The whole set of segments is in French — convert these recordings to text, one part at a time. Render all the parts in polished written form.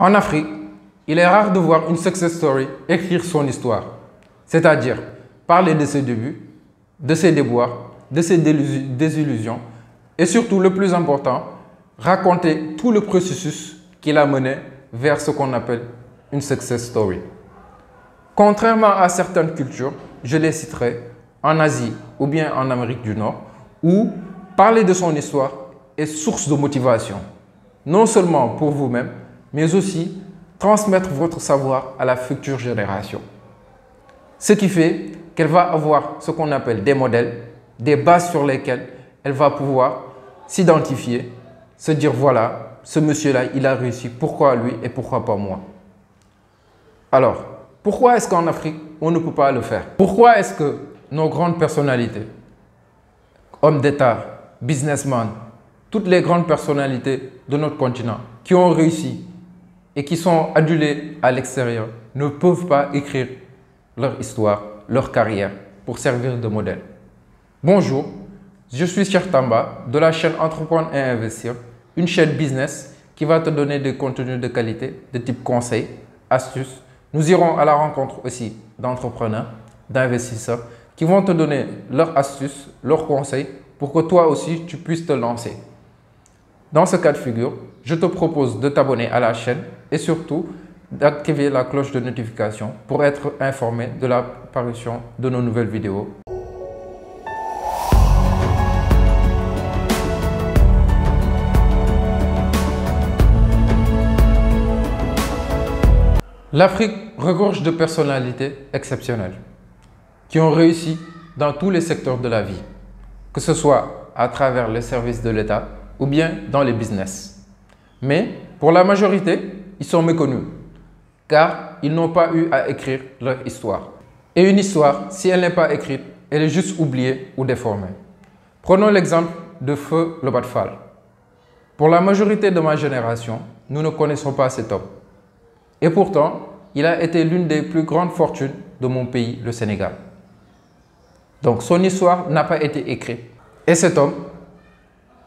En Afrique, il est rare de voir une success story écrire son histoire, c'est-à-dire parler de ses débuts, de ses déboires, de ses désillusions et surtout, le plus important, raconter tout le processus qui l'a mené vers ce qu'on appelle une success story. Contrairement à certaines cultures, je les citerai, en Asie ou bien en Amérique du Nord, où parler de son histoire est source de motivation, non seulement pour vous-même, mais aussi transmettre votre savoir à la future génération. Ce qui fait qu'elle va avoir ce qu'on appelle des modèles, des bases sur lesquelles elle va pouvoir s'identifier, se dire voilà, ce monsieur-là, il a réussi, pourquoi lui et pourquoi pas moi? Alors, pourquoi est-ce qu'en Afrique, on ne peut pas le faire? Pourquoi est-ce que nos grandes personnalités, hommes d'État, businessmen, toutes les grandes personnalités de notre continent qui ont réussi et qui sont adulés à l'extérieur ne peuvent pas écrire leur histoire, leur carrière pour servir de modèle? Bonjour, je suis Cheikh Tamba de la chaîne Entreprendre et Investir, une chaîne business qui va te donner des contenus de qualité de type conseils, astuces. Nous irons à la rencontre aussi d'entrepreneurs, d'investisseurs qui vont te donner leurs astuces, leurs conseils pour que toi aussi tu puisses te lancer. Dans ce cas de figure, je te propose de t'abonner à la chaîne et surtout d'activer la cloche de notification pour être informé de la parution de nos nouvelles vidéos. L'Afrique regorge de personnalités exceptionnelles qui ont réussi dans tous les secteurs de la vie, que ce soit à travers les services de l'État ou bien dans les business. Mais pour la majorité, ils sont méconnus car ils n'ont pas eu à écrire leur histoire. Et une histoire, si elle n'est pas écrite, elle est juste oubliée ou déformée. Prenons l'exemple de Feu Lobat Fall. Pour la majorité de ma génération, nous ne connaissons pas cet homme. Et pourtant, il a été l'une des plus grandes fortunes de mon pays, le Sénégal. Donc, son histoire n'a pas été écrite. Et cet homme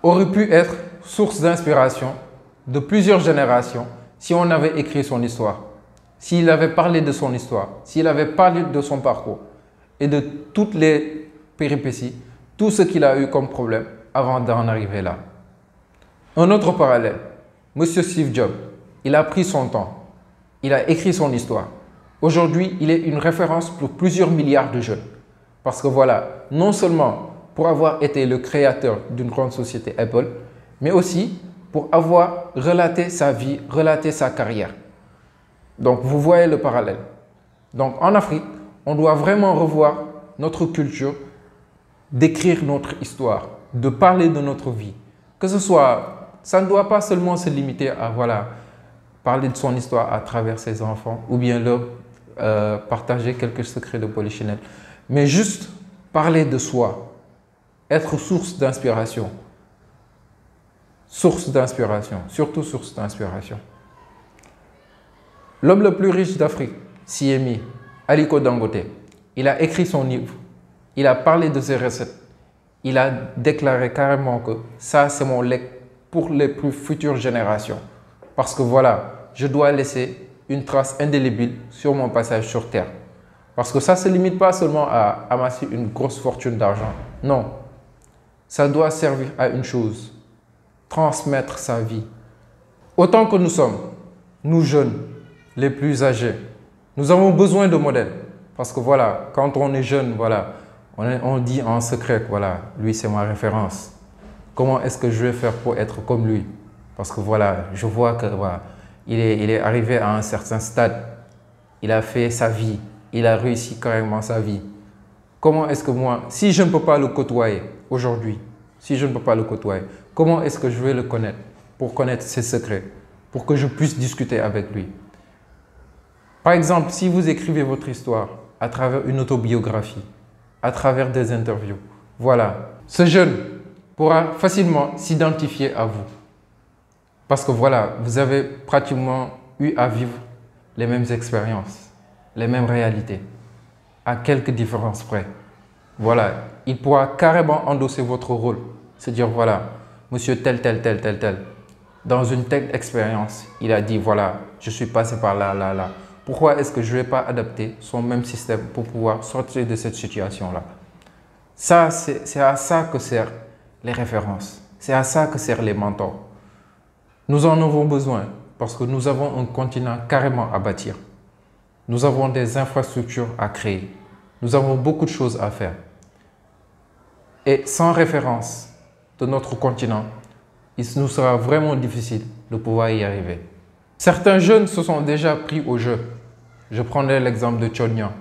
aurait pu être source d'inspiration de plusieurs générations si on avait écrit son histoire, s'il avait parlé de son histoire, s'il avait parlé de son parcours et de toutes les péripéties, tout ce qu'il a eu comme problème avant d'en arriver là. Un autre parallèle, M. Steve Jobs, il a pris son temps. Il a écrit son histoire. Aujourd'hui, il est une référence pour plusieurs milliards de jeunes. Parce que voilà, non seulement pour avoir été le créateur d'une grande société Apple, mais aussi pour avoir relaté sa vie, relaté sa carrière. Donc, vous voyez le parallèle. Donc, en Afrique, on doit vraiment revoir notre culture, d'écrire notre histoire, de parler de notre vie. Que ce soit, ça ne doit pas seulement se limiter à voilà, parler de son histoire à travers ses enfants ou bien leur partager quelques secrets de polichinelle. Mais juste parler de soi, être source d'inspiration. Source d'inspiration, surtout source d'inspiration. L'homme le plus riche d'Afrique, CMI, Aliko Dangote, il a écrit son livre, il a parlé de ses recettes, il a déclaré carrément que ça c'est mon legs pour les plus futures générations. Parce que voilà, je dois laisser une trace indélébile sur mon passage sur Terre. Parce que ça ne se limite pas seulement à amasser une grosse fortune d'argent. Non, ça doit servir à une chose, transmettre sa vie. Autant que nous sommes, nous jeunes, les plus âgés, nous avons besoin de modèles. Parce que voilà, quand on est jeune, voilà, on dit en secret que voilà, lui c'est ma référence. Comment est-ce que je vais faire pour être comme lui? Parce que voilà, je vois que voilà, il est arrivé à un certain stade. Il a fait sa vie. Il a réussi carrément sa vie. Comment est-ce que moi, si je ne peux pas le côtoyer aujourd'hui, si je ne peux pas le côtoyer, comment est-ce que je vais le connaître pour connaître ses secrets, pour que je puisse discuter avec lui? Par exemple, si vous écrivez votre histoire à travers une autobiographie, à travers des interviews, voilà, ce jeune pourra facilement s'identifier à vous. Parce que voilà, vous avez pratiquement eu à vivre les mêmes expériences, les mêmes réalités, à quelques différences près. Voilà, il pourra carrément endosser votre rôle, se dire voilà, monsieur tel, tel, tel, tel, tel, dans une telle expérience, il a dit, voilà, je suis passé par là, là, là. Pourquoi est-ce que je ne vais pas adapter son même système pour pouvoir sortir de cette situation-là? Ça, c'est à ça que servent les références. C'est à ça que servent les mentors. Nous en avons besoin parce que nous avons un continent carrément à bâtir. Nous avons des infrastructures à créer. Nous avons beaucoup de choses à faire. Et sans référence de notre continent, il nous sera vraiment difficile de pouvoir y arriver. Certains jeunes se sont déjà pris au jeu. Je prendrai l'exemple de Chonyan.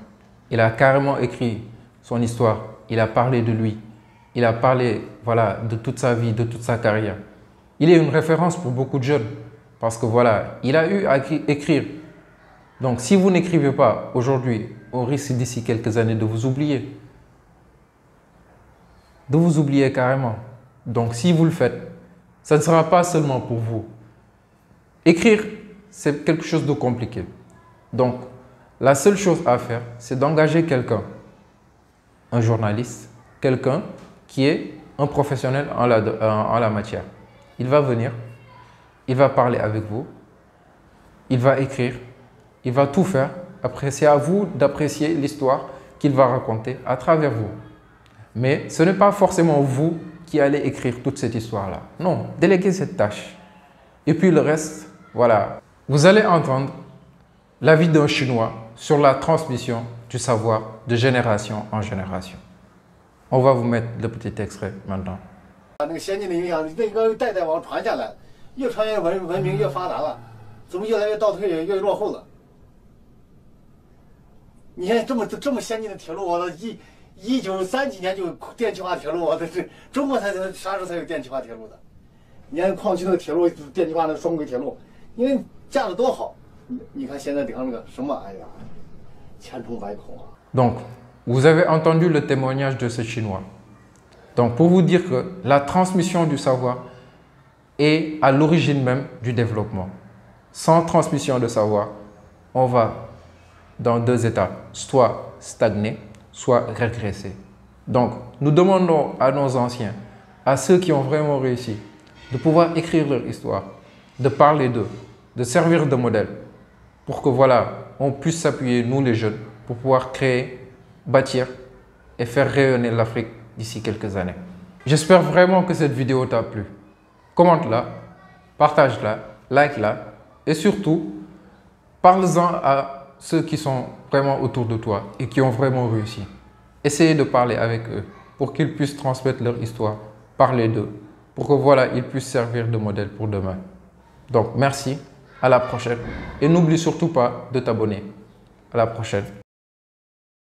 Il a carrément écrit son histoire. Il a parlé de lui. Il a parlé voilà, de toute sa vie, de toute sa carrière. Il est une référence pour beaucoup de jeunes parce que voilà, il a eu à écrire. Donc si vous n'écrivez pas aujourd'hui, on risque d'ici quelques années de vous oublier. De vous oublier carrément. Donc si vous le faites, ça ne sera pas seulement pour vous. Écrire, c'est quelque chose de compliqué. Donc, la seule chose à faire, c'est d'engager quelqu'un, un journaliste, quelqu'un qui est un professionnel en la matière. Il va venir, il va parler avec vous, il va écrire, il va tout faire. Après, c'est à vous d'apprécier l'histoire qu'il va raconter à travers vous. Mais ce n'est pas forcément vous qui allez écrire toute cette histoire-là. Non, déléguez cette tâche. Et puis le reste, voilà. Vous allez entendre l'avis d'un Chinois sur la transmission du savoir de génération en génération. On va vous mettre le petit extrait maintenant. 把那个先进的影响力代代往传下来，越传越文明越发达了，怎么越来越倒退越落后了？你看这么先进的铁路，我的1930几年就有电气化铁路，我的是中国啥时候才有电气化铁路的？你看矿区那个铁路电气化的双轨铁路，因为架得多好，你看现在顶上那个什么，哎呀，千疮百孔啊！ Donc, vous avez entendu le témoignage de ce Chinois. Donc, pour vous dire que la transmission du savoir est à l'origine même du développement. Sans transmission de savoir, on va dans deux étapes, soit stagner, soit régresser. Donc, nous demandons à nos anciens, à ceux qui ont vraiment réussi, de pouvoir écrire leur histoire, de parler d'eux, de servir de modèle, pour que voilà, on puisse s'appuyer, nous les jeunes, pour pouvoir créer, bâtir et faire rayonner l'Afrique d'ici quelques années. J'espère vraiment que cette vidéo t'a plu. Commente-la, partage-la, like-la et surtout, parle-en à ceux qui sont vraiment autour de toi et qui ont vraiment réussi. Essayez de parler avec eux pour qu'ils puissent transmettre leur histoire, parler d'eux, pour que voilà, ils puissent servir de modèle pour demain. Donc merci, à la prochaine et n'oublie surtout pas de t'abonner. À la prochaine.